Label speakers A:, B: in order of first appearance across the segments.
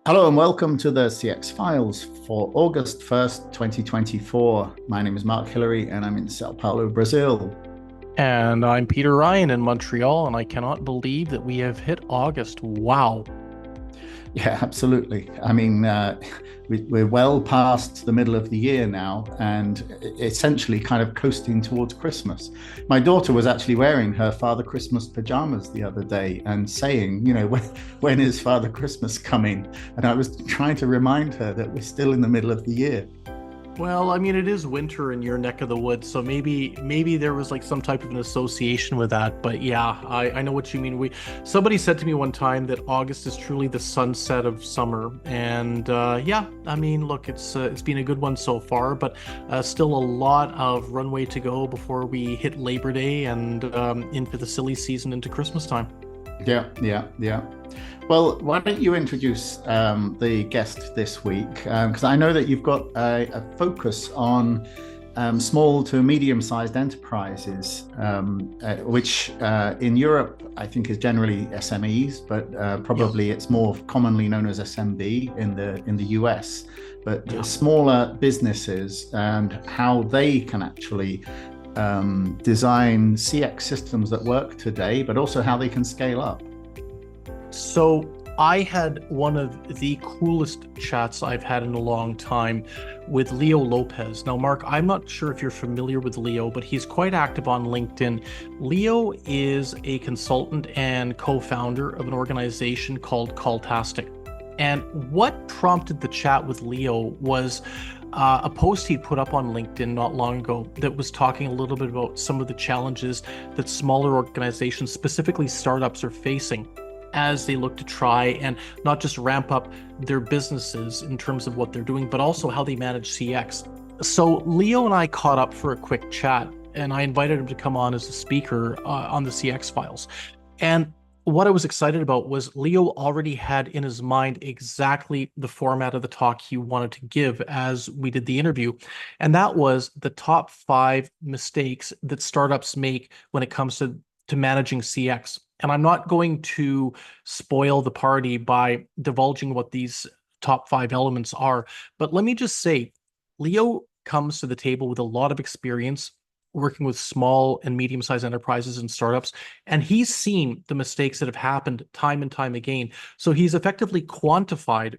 A: Hello and welcome to the CX Files for August 1st, 2024. My name is Mark Hillary and I'm in Sao Paulo, Brazil.
B: And I'm Peter Ryan in Montreal, and I cannot believe that we have hit August. Wow.
A: Yeah, absolutely. We're well past the middle of the year now and essentially kind of coasting towards Christmas. My daughter was actually wearing her Father Christmas pajamas the other day and saying, when is Father Christmas coming? And I was trying to remind her that we're still in the middle of the year.
B: Well, I mean, it is winter in your neck of the woods, so maybe there was like some type of an association with that. But yeah, I know what you mean. Somebody said to me one time that August is truly the sunset of summer, and yeah, I mean, look, it's been a good one so far, but still a lot of runway to go before we hit Labor Day and into the silly season into Christmas time.
A: Yeah. Well, why don't you introduce the guest this week? Because I know that you've got a focus on small to medium-sized enterprises, which in Europe I think is generally SMEs, but
B: Yeah,
A: probably it's more commonly known as SMB in the US. But
B: yeah.
A: smaller businesses and how they can actually design CX systems that work today, but also how they can scale up.
B: So I had one of the coolest chats I've had in a long time with Leo Lopez. Now, Mark, I'm not sure if you're familiar with Leo, but he's quite active on LinkedIn. Leo is a consultant and co-founder of an organization called Calltastic. And what prompted the chat with Leo was a post he put up on LinkedIn not long ago that was talking a little bit about some of the challenges that smaller organizations, specifically startups, are facing as they look to try and not just ramp up their businesses in terms of what they're doing, but also how they manage CX. So Leo and I caught up for a quick chat, and I invited him to come on as a speaker on the CX files. And what I was excited about was Leo already had in his mind exactly the format of the talk he wanted to give as we did the interview. And that was the top 5 mistakes that startups make when it comes to managing CX. And I'm not going to spoil the party by divulging what these top 5 elements are, but let me just say, Leo comes to the table with a lot of experience working with small and medium-sized enterprises and startups, and he's seen the mistakes that have happened time and time again. So he's effectively quantified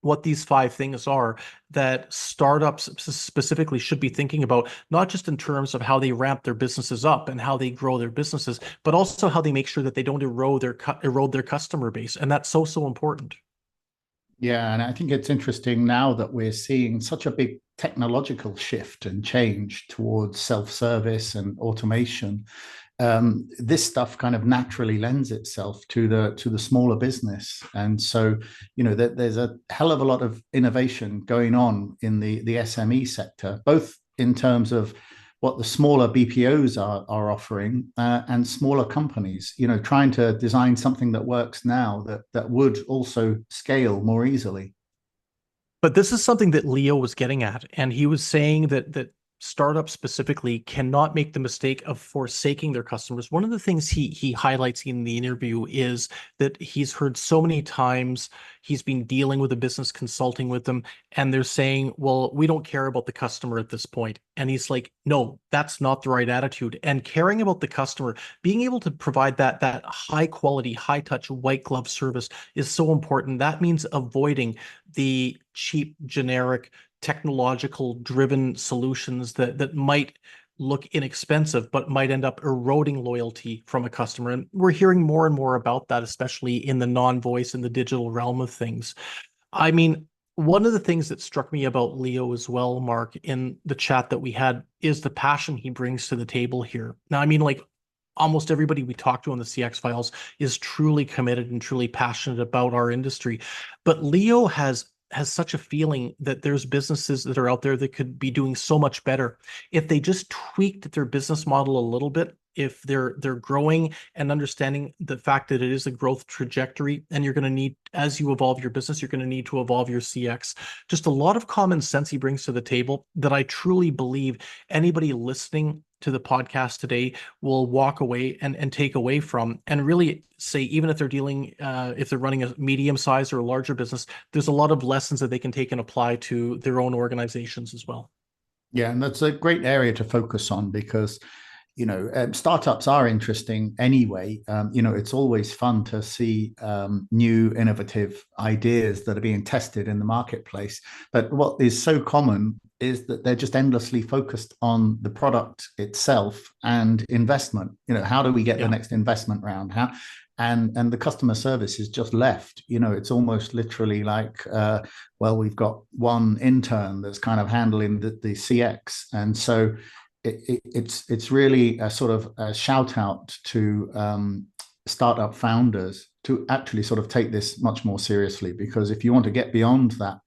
B: what these 5 things are that startups specifically should be thinking about, not just in terms of how they ramp their businesses up and how they grow their businesses, but also how they make sure that they don't erode their customer base. And that's so important.
A: Yeah, and I think it's interesting now that we're seeing such a big technological shift and change towards self-service and automation. This stuff kind of naturally lends itself to the smaller business, and so there's a hell of a lot of innovation going on in the SME sector, both in terms of what the smaller BPOs are offering and smaller companies, trying to design something that works now that would also scale more easily.
B: But this is something that Leo was getting at, and he was saying that startups specifically cannot make the mistake of forsaking their customers. One of the things he highlights in the interview is that he's heard so many times he's been dealing with a business consulting with them, and they're saying, "Well, we don't care about the customer at this point." And he's like, "No, that's not the right attitude." And caring about the customer, being able to provide that high quality, high touch, white glove service is so important. That means avoiding the cheap, generic, technological driven solutions that might look inexpensive, but might end up eroding loyalty from a customer. And we're hearing more and more about that, especially in the non-voice and the digital realm of things. I mean, one of the things that struck me about Leo as well, Mark, in the chat that we had, is the passion he brings to the table here. Now, I mean, like almost everybody we talk to on the CX files is truly committed and truly passionate about our industry. But Leo has such a feeling that there's businesses that are out there that could be doing so much better if they just tweaked their business model a little bit if they're growing and understanding the fact that it is a growth trajectory, and you're going to need, as you evolve your business, you're going to need to evolve your CX. Just a lot of common sense he brings to the table that I truly believe anybody listening to the podcast today will walk away and take away from, and really say, even if they're dealing, if they're running a medium size or a larger business, there's a lot of lessons that they can take and apply to their own organizations as well.
A: Yeah, and that's a great area to focus on because startups are interesting anyway. It's always fun to see new innovative ideas that are being tested in the marketplace. But what is so common is that they're just endlessly focused on the product itself and investment. How do we get the next investment round? And the customer service is just left. It's almost literally like, well, we've got one intern that's kind of handling the CX, and so it's really a sort of a shout out to startup founders to actually sort of take this much more seriously, because if you want to get beyond that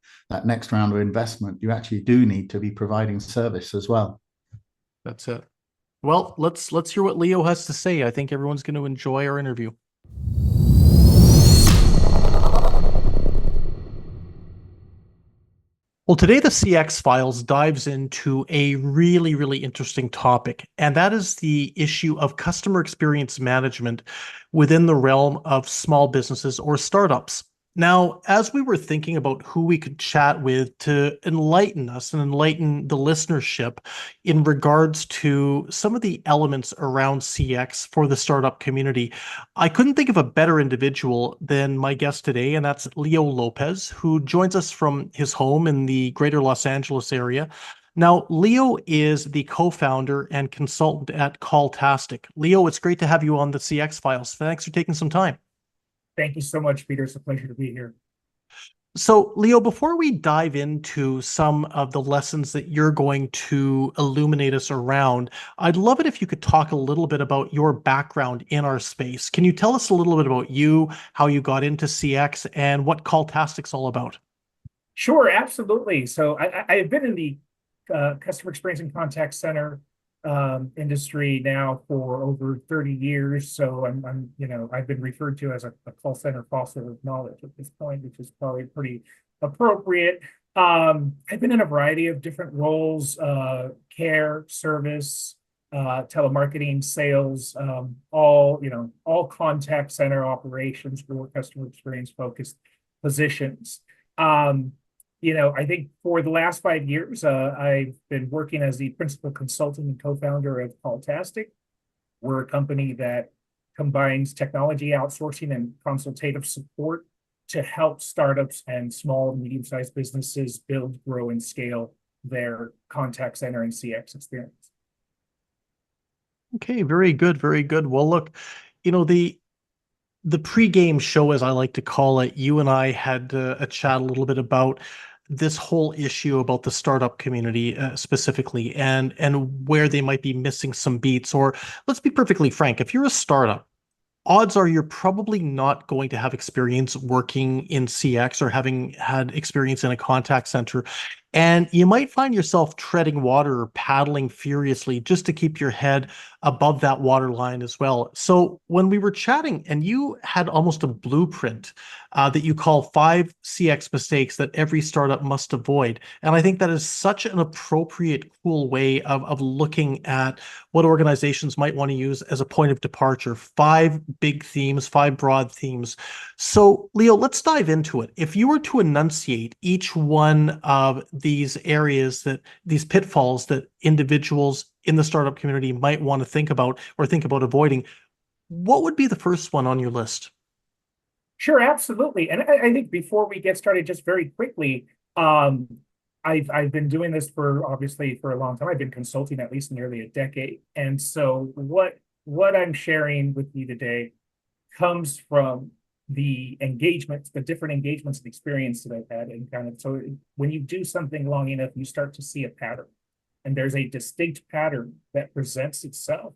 A: next round of investment, you actually do need to be providing service as well.
B: That's it. Well, let's hear what Leo has to say. I think everyone's going to enjoy our interview. Well, today the CX Files dives into a really, really interesting topic, and that is the issue of customer experience management within the realm of small businesses or startups. Now, as we were thinking about who we could chat with to enlighten us and enlighten the listenership in regards to some of the elements around CX for the startup community, I couldn't think of a better individual than my guest today, and that's Leo Lopez, who joins us from his home in the greater Los Angeles area. Now, Leo is the co-founder and consultant at Calltastic. Leo, it's great to have you on the CX Files. Thanks for taking some time.
C: Thank you so much, Peter. It's a pleasure to be here.
B: So, Leo, before we dive into some of the lessons that you're going to illuminate us around, I'd love it if you could talk a little bit about your background in our space. Can you tell us a little bit about you, how you got into CX, and what Calltastic's all about?
C: Sure, absolutely. So I've been in the customer experience and contact center industry now for over 30 years. So I've been referred to as a call center fossil of knowledge at this point, which is probably pretty appropriate. I've been in a variety of different roles, care, service, telemarketing, sales, all contact center operations or customer experience focused positions. I think for the last 5 years, I've been working as the principal consultant and co-founder of Calltastic. We're a company that combines technology outsourcing and consultative support to help startups and small, medium-sized businesses build, grow, and scale their contact center and CX experience.
B: Okay, very good, very good. Well, look, the pre-game show, as I like to call it, you and I had a chat a little bit about this whole issue about the startup community specifically, and where they might be missing some beats. Or let's be perfectly frank, if you're a startup, odds are you're probably not going to have experience working in CX or having had experience in a contact center. And you might find yourself treading water or paddling furiously just to keep your head above that water line as well. So when we were chatting, and you had almost a blueprint that you call 5 CX mistakes that every startup must avoid. And I think that is such an appropriate, cool way of looking at what organizations might want to use as a point of departure. 5 big themes, 5 broad themes. So, Leo, let's dive into it. If you were to enunciate each one of these areas, these pitfalls that individuals in the startup community might want to think about or think about avoiding, what would be the first one on your list?
C: Sure, absolutely. And I think before we get started, just very quickly, I've been doing this obviously for a long time. I've been consulting at least nearly a decade. And so what I'm sharing with you today comes from the engagements, the different engagements and experience that I've had. And so when you do something long enough, you start to see a pattern. And there's a distinct pattern that presents itself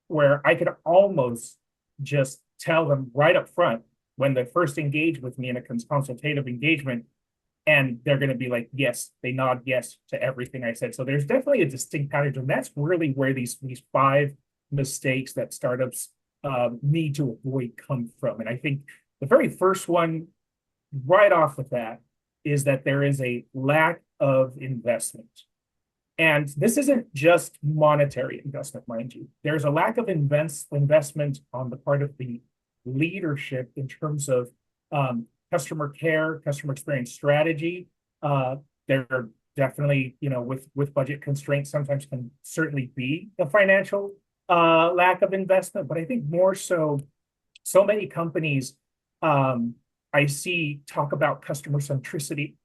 C: where I could almost just tell them right up front when they first engage with me in a consultative engagement, and they're going to be like, yes, they nod yes to everything I said. So there's definitely a distinct pattern. And that's really where these 5 mistakes that startups need to avoid come from. And I think the very first one right off the bat is that there is a lack of investment. And this isn't just monetary investment, mind you. There's a lack of investment on the part of the leadership in terms of customer care, customer experience strategy. There are definitely, with budget constraints, sometimes can certainly be a financial lack of investment. But I think more so many companies I see talk about customer centricity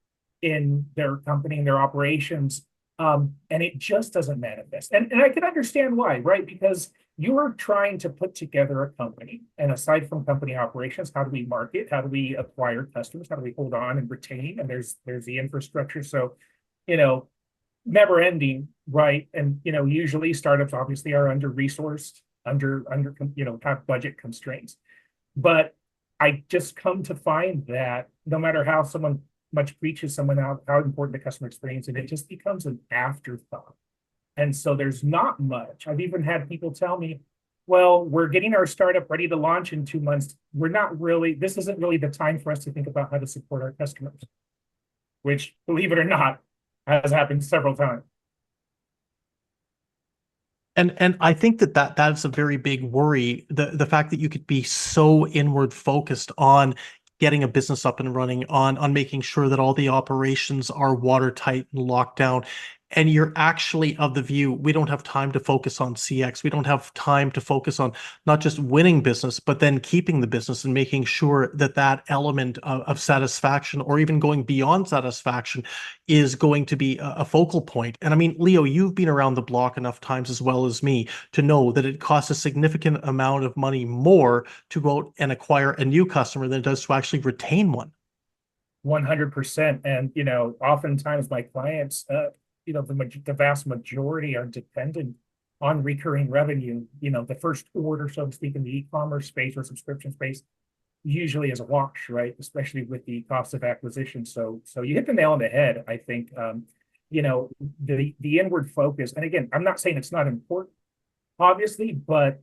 C: in their company and their operations. And it just doesn't manifest. And I can understand why, right? Because you are trying to put together a company, and aside from company operations, how do we market? How do we acquire customers? How do we hold on and retain? And there's the infrastructure. So, never ending, right? And usually startups obviously are under resourced, under have budget constraints. But I just come to find that no matter how someone much preaches someone out how important the customer experience, and it just becomes an afterthought. And so there's not much. I've even had people tell me, well, we're getting our startup ready to launch in 2 months. This isn't really the time for us to think about how to support our customers, which, believe it or not, has happened several times.
B: And I think that's a very big worry. The fact that you could be so inward focused on getting a business up and running, on making sure that all the operations are watertight and locked down. And you're actually of the view, we don't have time to focus on CX. We don't have time to focus on not just winning business, but then keeping the business and making sure that element of satisfaction, or even going beyond satisfaction, is going to be a focal point. And I mean, Leo, you've been around the block enough times as well as me to know that it costs a significant amount of money more to go out and acquire a new customer than it does to actually retain one.
C: 100%. And, oftentimes my clients, the vast majority are dependent on recurring revenue. The first order, so to speak, in the e-commerce space or subscription space usually is a wash, right? Especially with the cost of acquisition. So you hit the nail on the head. I think, the inward focus. And again, I'm not saying it's not important, obviously, but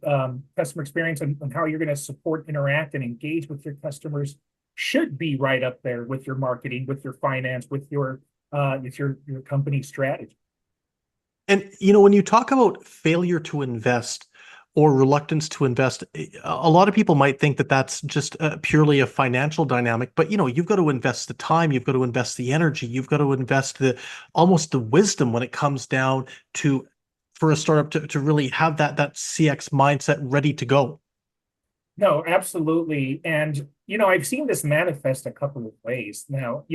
C: customer experience and how you're going to support, interact, and engage with your customers should be right up there with your marketing, with your finance, with your company strategy.
B: And when you talk about failure to invest or reluctance to invest, a lot of people might think that that's just purely a financial dynamic. But you've got to invest the time, you've got to invest the energy, you've got to invest almost the wisdom when it comes down to, for a startup to really have that CX mindset ready to go.
C: No, absolutely. And I've seen this manifest a couple of ways. Now,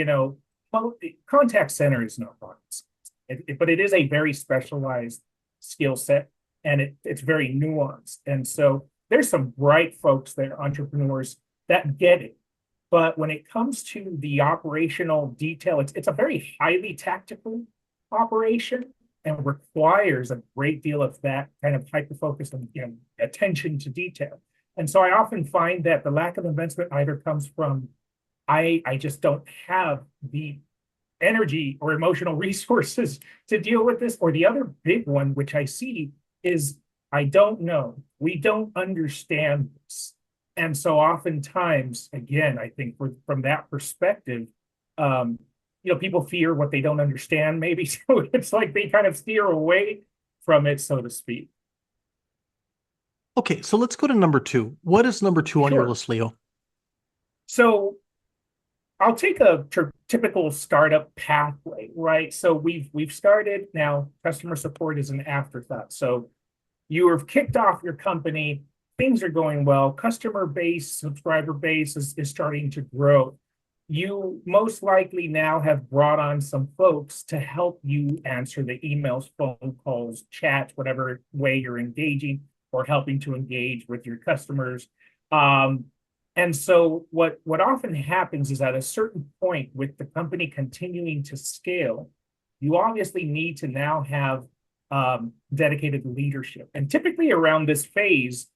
C: contact center is not rocket science, but it is a very specialized skill set, and it's very nuanced. And so there's some bright folks there, entrepreneurs, that get it. But when it comes to the operational detail, it's a very highly tactical operation and requires a great deal of that kind of hyper-focused and attention to detail. And so I often find that the lack of investment either comes from I just don't have the energy or emotional resources to deal with this. Or the other big one, which I see, is I don't know. We don't understand this. And so oftentimes, again, I think from that perspective, people fear what they don't understand, maybe. So it's like they kind of steer away from it, so to speak.
B: Okay, so let's go to number 2. What is number 2 on your list, Leo?
C: So I'll take a typical startup pathway, right? So we've started. Now customer support is an afterthought. So you have kicked off your company, things are going well, customer base, subscriber base is starting to grow. You most likely now have brought on some folks to help you answer the emails, phone calls, chats, whatever way you're engaging or helping to engage with your customers. And so what often happens is at a certain point, with the company continuing to scale, you obviously need to now have dedicated leadership. And typically around this phase,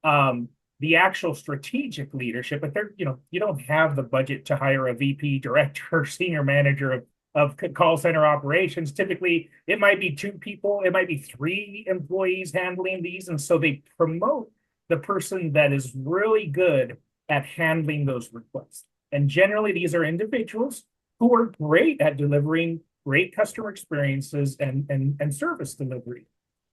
C: the actual strategic leadership, but you don't have the budget to hire a VP, director, or senior manager of call center operations. Typically, it might be 2 people, it might be 3 employees handling these. And so they promote the person that is really good at handling those requests. And generally, these are individuals who are great at delivering great customer experiences and service delivery.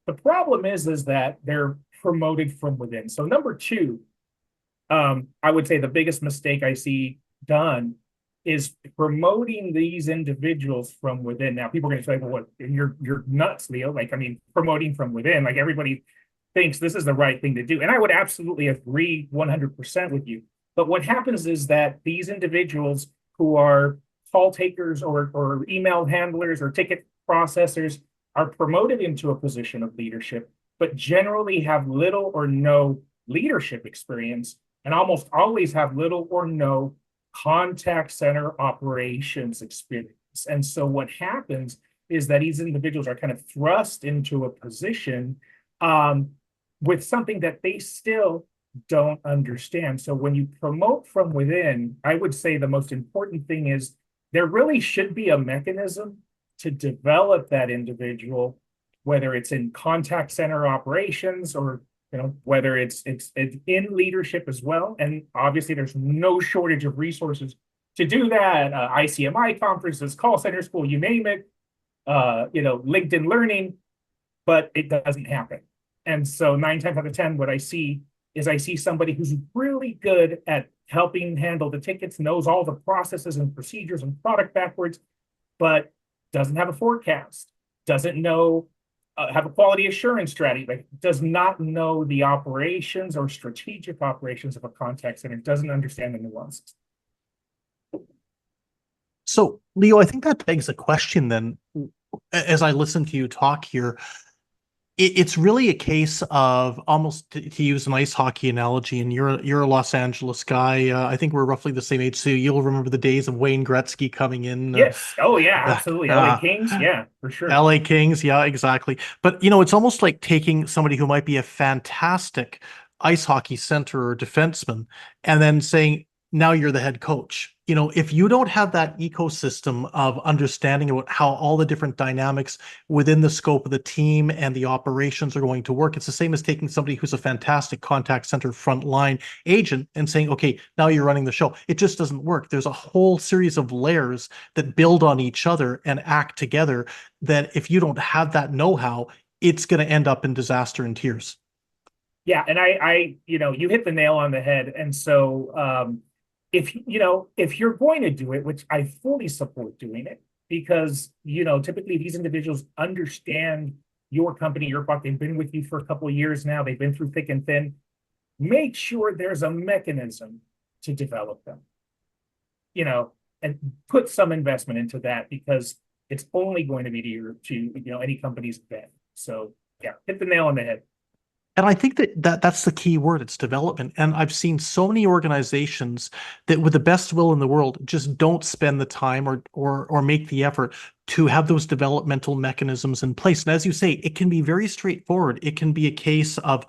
C: The problem is that they're promoted from within. So number two, I would say the biggest mistake I see done is promoting these individuals from within. Now, people are going to say, well, what, you're nuts, Leo. Like, I mean, promoting from within, like everybody thinks this is the right thing to do. And I would absolutely agree 100% with you. But what happens is that these individuals who are call takers or email handlers or ticket processors are promoted into a position of leadership, but generally have little or no leadership experience and almost always have little or no contact center operations experience. And so what happens is that these individuals are kind of thrust into a position with something that they still don't understand. So when you promote from within, I would say the most important thing is there really should be a mechanism to develop that individual, whether it's in contact center operations or whether it's in leadership as well. And obviously, there's no shortage of resources to do that. ICMI conferences, call center school, you name it. LinkedIn Learning, but it doesn't happen. And so 9 times out of 10, what I see somebody who's really good at helping handle the tickets, knows all the processes and procedures and product backwards, but doesn't have a forecast, doesn't know, have a quality assurance strategy, like does not know the operations or strategic operations of a contact center, doesn't understand the nuances.
B: So, Leo, I think that begs a question then, as I listen to you talk here. It's really a case of almost, to use an ice hockey analogy, and you're a Los Angeles guy. I think we're roughly the same age, so you'll remember the days of Wayne Gretzky coming in.
C: Yes. Oh, yeah, absolutely. LA Kings. Yeah, for sure.
B: LA Kings. Yeah, exactly. But, it's almost like taking somebody who might be a fantastic ice hockey center or defenseman and then saying, now you're the head coach. If you don't have that ecosystem of understanding about how all the different dynamics within the scope of the team and the operations are going to work, it's the same as taking somebody who's a fantastic contact center frontline agent and saying, okay, now you're running the show. It just doesn't work. There's a whole series of layers that build on each other and act together that if you don't have that know-how, it's going to end up in disaster and tears.
C: Yeah. And I you hit the nail on the head. And so, if you're going to do it, which I fully support doing it, because typically these individuals understand your company, your product. They've been with you for a couple of years now. They've been through thick and thin. Make sure there's a mechanism to develop them, and put some investment into that, because it's only going to be to any company's bet. So yeah, hit the nail on the head.
B: And I think that's the key word. It's development. And I've seen so many organizations that with the best will in the world just don't spend the time or make the effort to have those developmental mechanisms in place. And as you say, it can be very straightforward. It can be a case of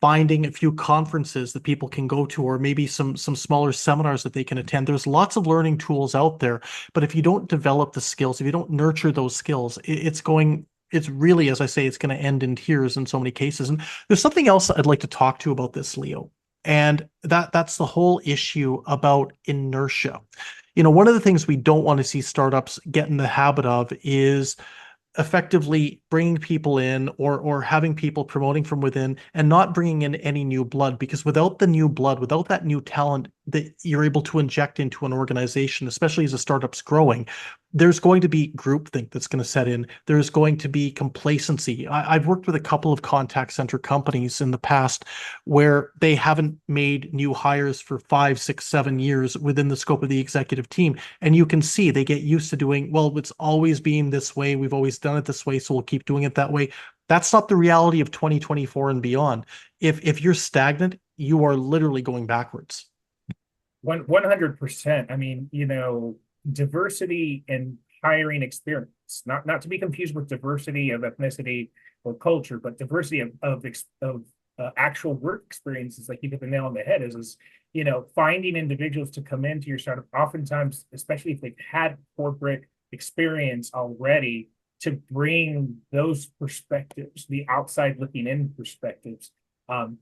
B: finding a few conferences that people can go to, or maybe some smaller seminars that they can attend. There's lots of learning tools out there, but if you don't develop the skills, if you don't nurture those skills, it's really, as I say, it's going to end in tears in so many cases. And there's something else I'd like to talk to you about this, Leo. And that's the whole issue about inertia. One of the things we don't want to see startups get in the habit of is effectively bringing people in or having people promoting from within and not bringing in any new blood, because without the new blood, without that new talent that you're able to inject into an organization, especially as a startup's growing, there's going to be groupthink that's going to set in. There's going to be complacency. I've worked with a couple of contact center companies in the past where they haven't made new hires for 5, 6, 7 years within the scope of the executive team. And you can see they get used to doing, well, it's always been this way. We've always done it this way, so we'll keep doing it that way. That's not the reality of 2024 and beyond. If you're stagnant, you are literally going backwards.
C: 100%. I mean, diversity in hiring experience, not to be confused with diversity of ethnicity or culture, but diversity of actual work experiences. Like you hit the nail on the head is finding individuals to come into your startup. Oftentimes, especially if they've had corporate experience already to bring those perspectives, the outside looking in perspectives,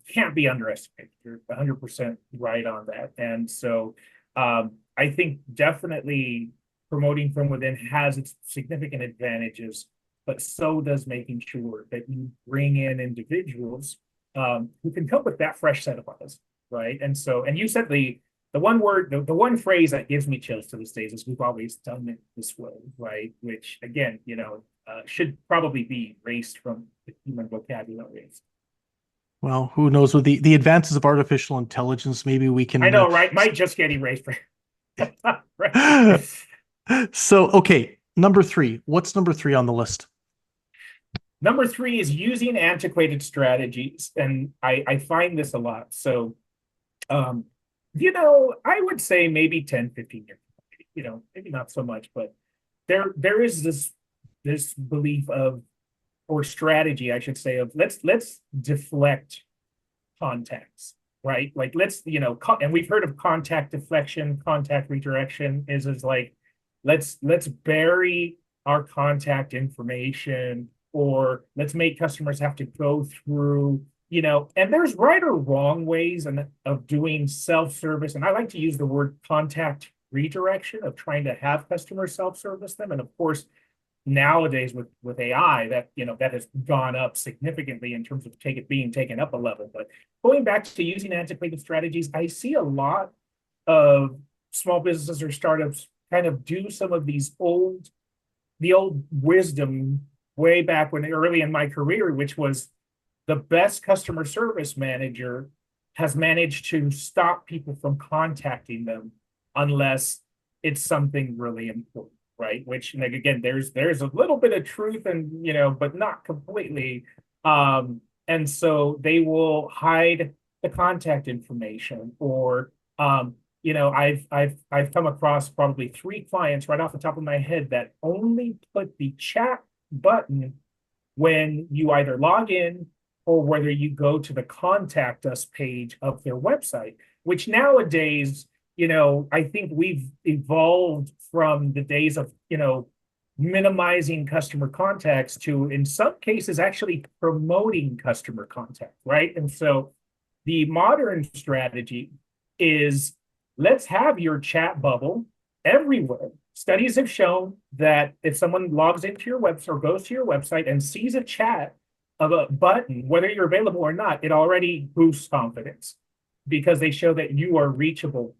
C: can't be underestimated. You're 100% right on that. And so I think definitely promoting from within has its significant advantages, but so does making sure that you bring in individuals who can come with that fresh set of eyes, right? And so, and you said the one word, the one phrase that gives me chills to this day is we've always done it this way, right? Which again, should probably be erased from the human vocabulary.
B: Well, who knows, with the advances of artificial intelligence, maybe we can
C: I know, right? Might just get erased. Right.
B: So, okay, number 3. What's number 3 on the list?
C: Number 3 is using antiquated strategies, and I find this a lot. So, I would say maybe 10, 15 years, maybe not so much, but there is this belief of, or strategy, I should say, of let's deflect contacts, right? Like and we've heard of contact deflection, contact redirection is like, let's bury our contact information, or let's make customers have to go through, and there's right or wrong ways of doing self-service. And I like to use the word contact redirection, of trying to have customers self-service them. And of course, nowadays with AI, that has gone up significantly in terms of being taken up a level. But going back to using antiquated strategies, I see a lot of small businesses or startups kind of do some of the old wisdom way back when early in my career, which was the best customer service manager has managed to stop people from contacting them unless it's something really important. Right. Which, like, again, there's a little bit of truth and, but not completely. And so they will hide the contact information, or, I've come across probably 3 clients right off the top of my head that only put the chat button when you either log in or whether you go to the contact us page of their website, which nowadays, I think we've evolved from the days of, minimizing customer contacts to, in some cases, actually promoting customer contact, right? And so the modern strategy is, let's have your chat bubble everywhere. Studies have shown that if someone logs into your website or goes to your website and sees a chat of a button, whether you're available or not, it already boosts confidence because they show that you are reachable.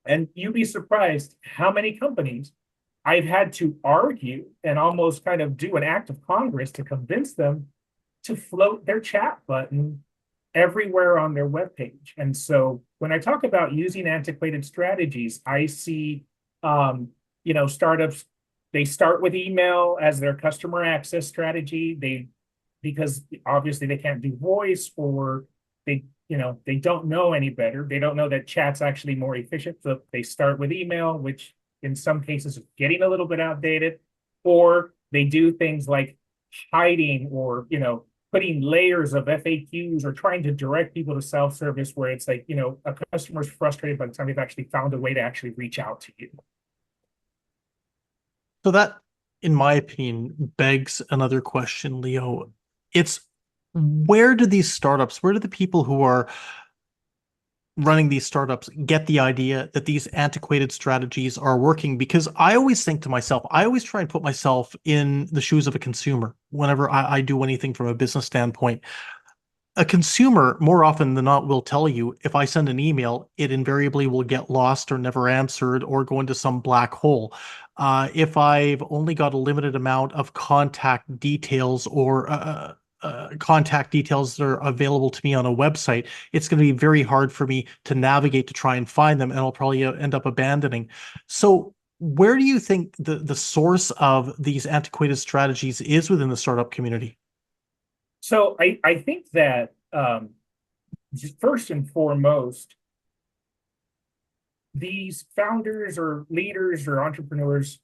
C: And you'd be surprised how many companies I've had to argue and almost kind of do an act of Congress to convince them to float their chat button everywhere on their webpage. And so when I talk about using antiquated strategies, I see, startups, they start with email as their customer access strategy. Because obviously they can't do voice, or they don't know any better. They don't know that chat's actually more efficient. So they start with email, which in some cases is getting a little bit outdated, or they do things like hiding or, putting layers of FAQs or trying to direct people to self-service where it's like, a customer's frustrated by the time they've actually found a way to actually reach out to you.
B: So that, in my opinion, begs another question, Leo. It's, where do the people who are running these startups get the idea that these antiquated strategies are working? Because I always think to myself, I always try and put myself in the shoes of a consumer whenever I do anything from a business standpoint. A consumer, more often than not, will tell you, if I send an email, it invariably will get lost or never answered or go into some black hole. If I've only got a limited amount of contact details or contact details that are available to me on a website, it's going to be very hard for me to navigate to try and find them, and I'll probably end up abandoning. So where do you think the source of these antiquated strategies is within the startup community?
C: So I think that first and foremost, these founders or leaders or entrepreneurs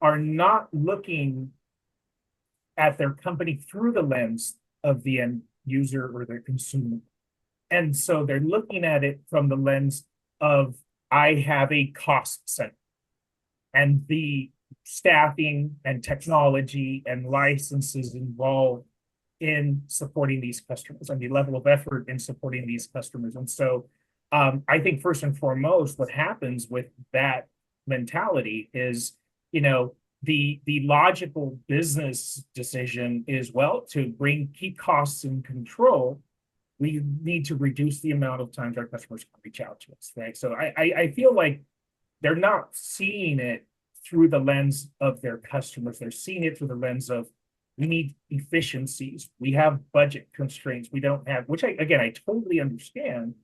C: are not looking at their company through the lens of the end user or their consumer. And so they're looking at it from the lens of, I have a cost center. And the staffing and technology and licenses involved in supporting these customers and the level of effort in supporting these customers. And so I think first and foremost, what happens with that mentality is, the logical business decision is, well, to keep costs in control, we need to reduce the amount of times our customers can reach out to us, right? So I feel like they're not seeing it through the lens of their customers. They're seeing it through the lens of, we need efficiencies. We have budget constraints. We don't have, which I totally understand,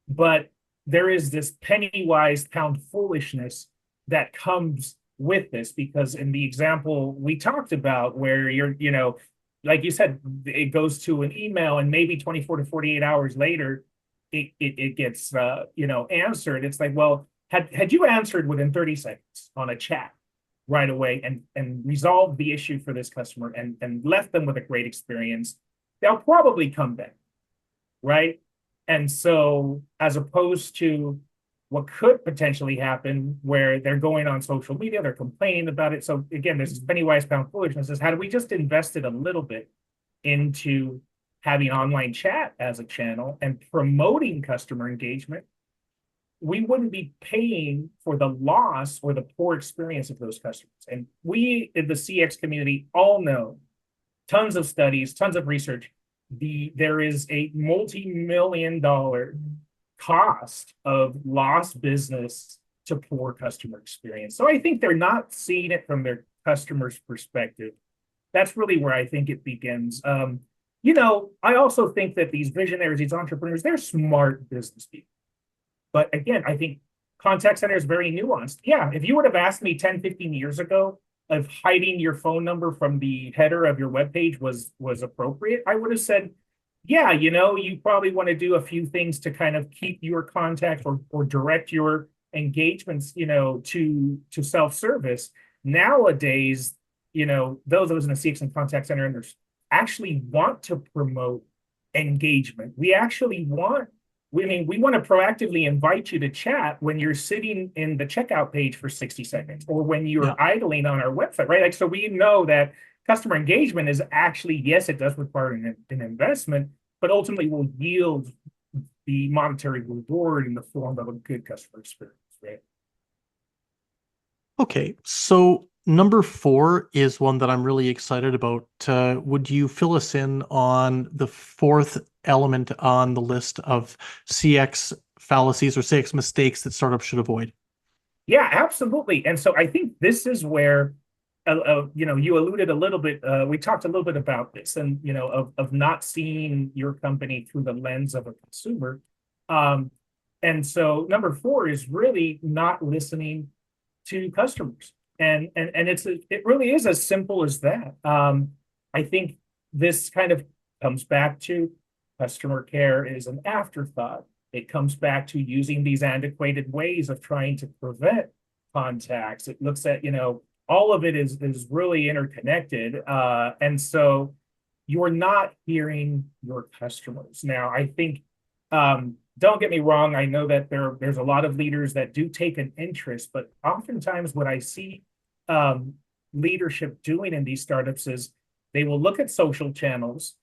C: but there is this penny wise, pound foolishness that comes with this, because in the example we talked about where like you said, it goes to an email and maybe 24 to 48 hours later, it gets, answered. It's like, well, had you answered within 30 seconds on a chat right away and resolved the issue for this customer and left them with a great experience, they'll probably come back, right? And so as opposed to what could potentially happen where they're going on social media, they're complaining about it. So again, this is penny wise, pound foolishness. Is how do we just invested a little bit into having online chat as a channel and promoting customer engagement? We wouldn't be paying for the loss or the poor experience of those customers. And we in the CX community all know, tons of studies, tons of research, there is a multi-million-dollar cost of lost business to poor customer experience. So I think they're not seeing it from their customer's perspective. That's really where I think it begins. I also think that these visionaries, these entrepreneurs, they're smart business people. But again, I think contact center is very nuanced. Yeah, if you would have asked me 10, 15 years ago if hiding your phone number from the header of your webpage was appropriate, I would have said, yeah, you probably want to do a few things to kind of keep your contact or direct your engagements, to self-service. Nowadays, those of us in the CX and contact center and actually want to promote engagement. We want to proactively invite you to chat when you're sitting in the checkout page for 60 seconds or when you're idling on our website, right? Like, so we know that customer engagement is actually, yes, it does require an investment, but ultimately will yield the monetary reward in the form of a good customer experience, right?
B: Okay, so number 4 is one that I'm really excited about. Would you fill us in on the 4th element on the list of CX fallacies or CX mistakes that startups should avoid?
C: Yeah, absolutely. And so I think this is where, you alluded a little bit, we talked a little bit about this and, of not seeing your company through the lens of a consumer. And so number 4 is really not listening to customers. And it really is as simple as that. I think this kind of comes back to customer care is an afterthought. It comes back to using these antiquated ways of trying to prevent contacts. It looks at, all of it is really interconnected. And so you're not hearing your customers. Now, I think, don't get me wrong, I know that there's a lot of leaders that do take an interest, but oftentimes what I see leadership doing in these startups is they will look at social channels,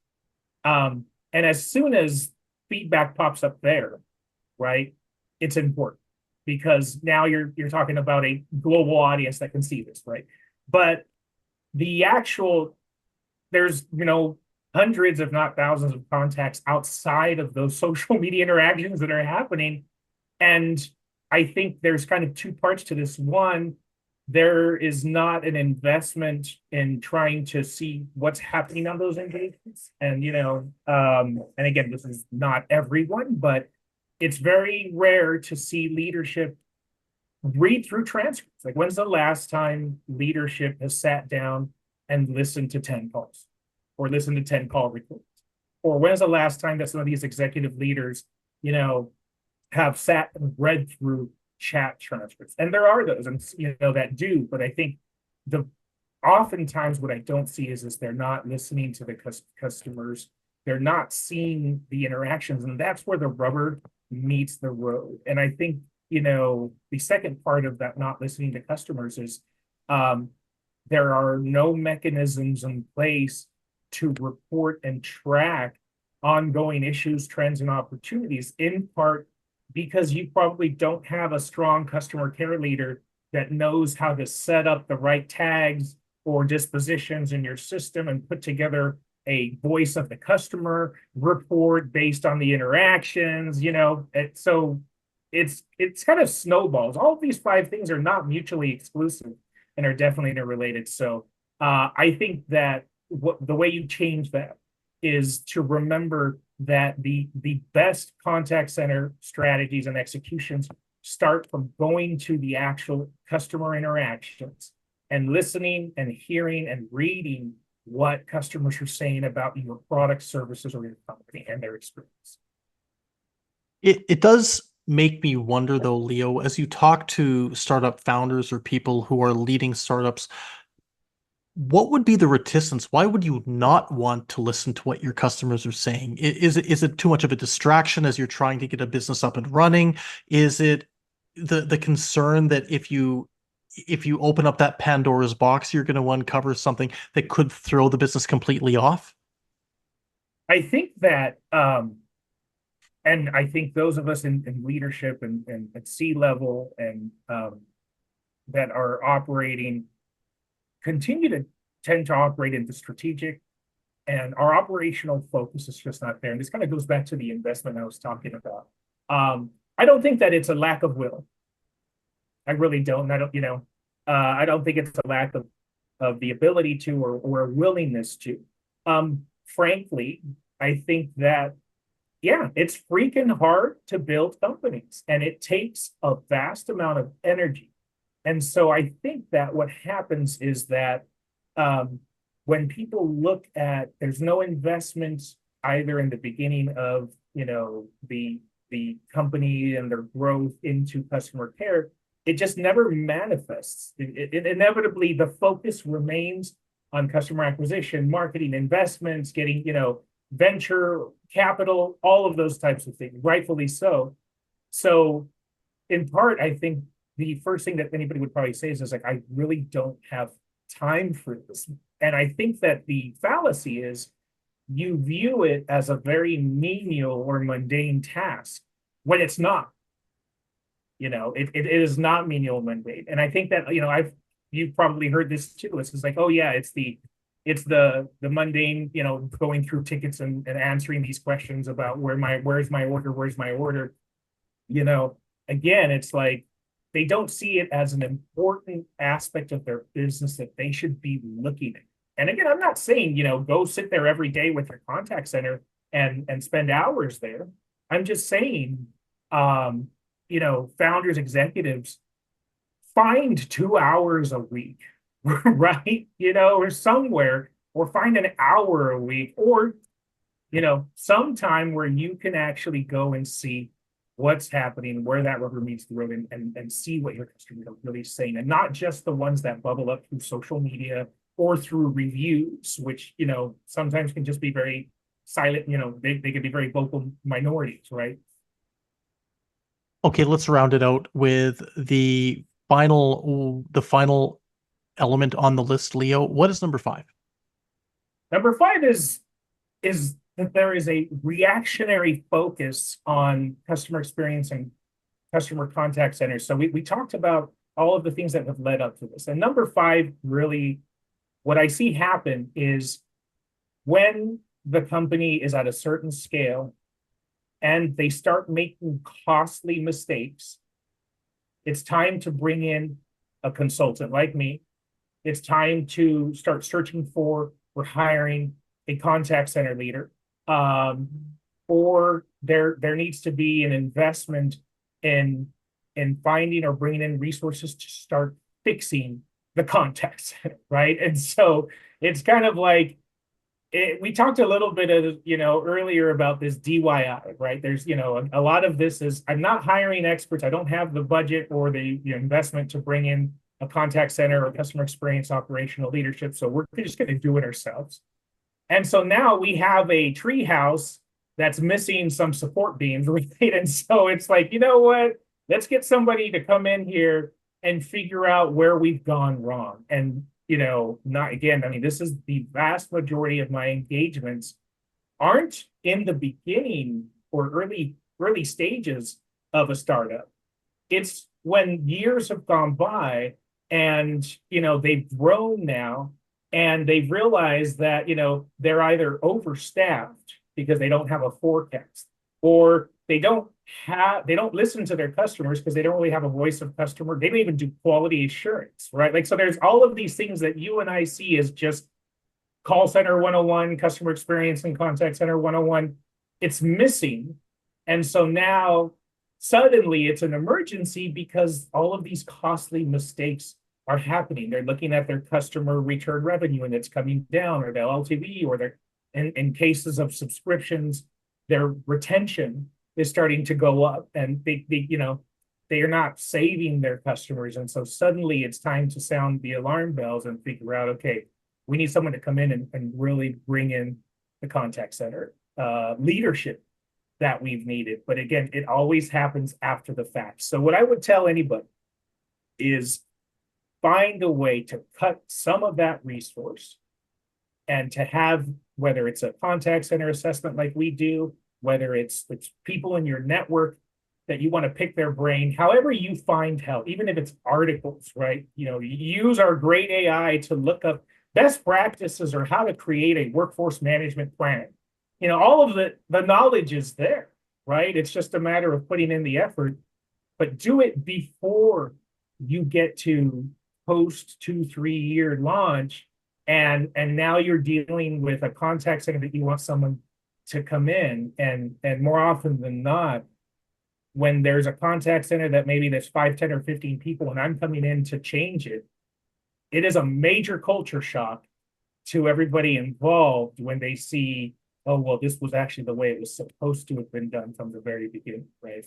C: and as soon as feedback pops up there, right, it's important because now you're talking about a global audience that can see this, right? But there's hundreds, if not thousands, of contacts outside of those social media interactions that are happening. And I think there's kind of 2 parts to this. One, there is not an investment in trying to see what's happening on those engagements. And, and again, this is not everyone, but it's very rare to see leadership read through transcripts. Like, when's the last time leadership has sat down and listened to 10 calls or listened to 10 call recordings? Or when's the last time that some of these executive leaders, have sat and read through chat transcripts? And there are those, and that do. But I think oftentimes what I don't see is they're not listening to the customers. They're not seeing the interactions, and that's where the rubber meets the road. And I think the second part of that not listening to customers is there are no mechanisms in place to report and track ongoing issues, trends, and opportunities, in part because you probably don't have a strong customer care leader that knows how to set up the right tags or dispositions in your system and put together a voice of the customer report based on the interactions, so it's kind of snowballs. All of these five things are not mutually exclusive and are definitely interrelated. So I think that the way you change that is to remember that the best contact center strategies and executions start from going to the actual customer interactions and listening and hearing and reading what customers are saying about your product, services, or your company and their experience.
B: It does make me wonder, though, Leo, as you talk to startup founders or people who are leading startups, what would be the reticence? Why would you not want to listen to what your customers are saying? Is it too much of a distraction as you're trying to get a business up and running? Is it the concern that if you open up that Pandora's box, you're going to uncover something that could throw the business completely off?
C: I think that, and I think those of us in leadership and at C-level and that are operating continue to tend to operate in the strategic, and our operational focus is just not there. And this kind of goes back to the investment I was talking about. I don't think that it's a lack of will. I really don't. I don't think it's a lack of the ability to or a willingness to. Frankly, I think that, yeah, it's freaking hard to build companies, and it takes a vast amount of energy. And so I think that what happens is that when people look at, there's no investment either in the beginning of, the company and their growth into customer care, it just never manifests. It inevitably, the focus remains on customer acquisition, marketing, investments, getting, venture capital, all of those types of things, rightfully so. So in part, I think the first thing that anybody would probably say is like, I really don't have time for this. And I think that the fallacy is you view it as a very menial or mundane task when it's not. It is not menial and mundane. And I think that, you've probably heard this too. It's like, oh yeah, it's the mundane, going through tickets and answering these questions about where's my order. Again, it's like, they don't see it as an important aspect of their business that they should be looking at. And again, I'm not saying, go sit there every day with your contact center and spend hours there. I'm just saying, founders, executives, find 2 hours a week, right? Or somewhere, or find an hour a week, or, sometime where you can actually go and see what's happening, where that rubber meets the road, and see what your customers are really saying, and not just the ones that bubble up through social media or through reviews, which, sometimes can just be very silent, they can be very vocal minorities, right?
B: Okay, let's round it out with the final element on the list, Leo. What is number 5?
C: Number 5 is that there is a reactionary focus on customer experience and customer contact centers. So we talked about all of the things that have led up to this. And number 5, really, what I see happen is when the company is at a certain scale and they start making costly mistakes, it's time to bring in a consultant like me. It's time to start searching for or hiring a contact center leader. Or there needs to be an investment in finding or bringing in resources to start fixing the contact center, right? And so it's kind of like, we talked a little bit of, earlier about this DIY, right? There's, a lot of this is, I'm not hiring experts. I don't have the budget or the investment to bring in a contact center or customer experience operational leadership. So we're just going to do it ourselves. And so now we have a tree house that's missing some support beams, right? And so it's like, you know what? Let's get somebody to come in here and figure out where we've gone wrong. And, not again, I mean, this is the vast majority of my engagements aren't in the beginning or early stages of a startup. It's when years have gone by and, they've grown now and they've realized that, they're either overstaffed because they don't have a forecast, or they don't listen to their customers because they don't really have a voice of customer. They don't even do quality assurance, right? Like, so there's all of these things that you and I see as just call center 101, customer experience and contact center 101. It's missing. And so now suddenly it's an emergency because all of these costly mistakes are happening. They're looking at their customer return revenue and it's coming down, or their LTV, or their, in cases of subscriptions, their retention is starting to go up, and they are not saving their customers. And so suddenly it's time to sound the alarm bells and figure out, okay, we need someone to come in and really bring in the contact center leadership that we've needed. But again, it always happens after the fact. So what I would tell anybody is find a way to cut some of that resource and to have, whether it's a contact center assessment like we do, whether it's people in your network that you want to pick their brain, however you find help, even if it's articles, right? Use our great AI to look up best practices or how to create a workforce management plan. All of the knowledge is there, right? It's just a matter of putting in the effort, but do it before you get to post 2-3 year launch. And now you're dealing with a contact center that you want someone to come in, and more often than not, when there's a contact center that maybe there's 5, 10, or 15 people, and I'm coming in to change it, it is a major culture shock to everybody involved when they see, oh, well, this was actually the way it was supposed to have been done from the very beginning, right?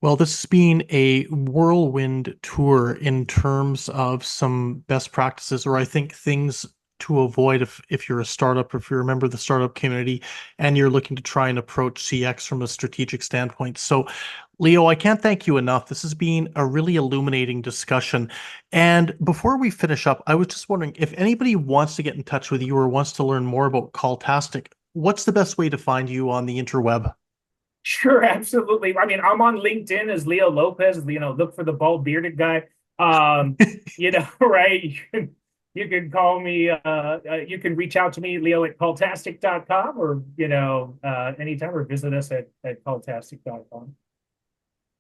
B: Well, this has been a whirlwind tour in terms of some best practices, or I think things to avoid if you're a startup, or if you're a member of the startup community and you're looking to try and approach CX from a strategic standpoint. So, Leo, I can't thank you enough. This has been a really illuminating discussion. And before we finish up, I was just wondering if anybody wants to get in touch with you or wants to learn more about Calltastic, what's the best way to find you on the interweb?
C: Sure, absolutely. I mean, I'm on LinkedIn as Leo Lopez. Look for the bald bearded guy. Right? You can call me. You can reach out to me, leo@calltastic.com, or anytime, or visit us at calltastic.com.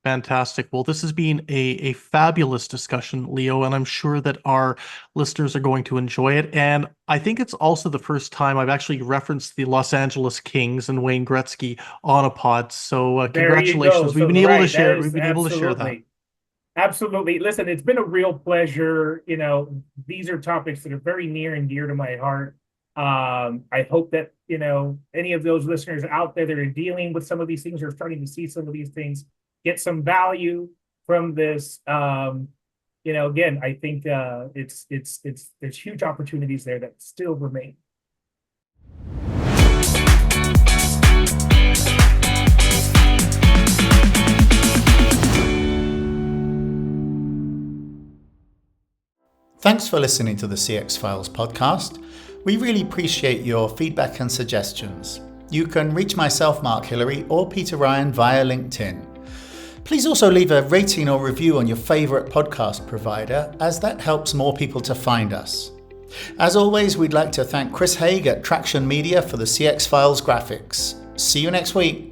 B: Fantastic. Well, this has been a fabulous discussion, Leo, and I'm sure that our listeners are going to enjoy it. And I think it's also the first time I've actually referenced the Los Angeles Kings and Wayne Gretzky on a pod. So congratulations. We've been able to share. We've been able to share that.
C: Absolutely. Listen, it's been a real pleasure. These are topics that are very near and dear to my heart. I hope that, any of those listeners out there that are dealing with some of these things, or starting to see some of these things, get some value from this. Again, I think there's huge opportunities there that still remain.
A: Thanks for listening to the CX Files podcast. We really appreciate your feedback and suggestions. You can reach myself, Mark Hillary, or Peter Ryan via LinkedIn. Please also leave a rating or review on your favorite podcast provider, as that helps more people to find us. As always, we'd like to thank Chris Haig at Traction Media for the CX Files graphics. See you next week.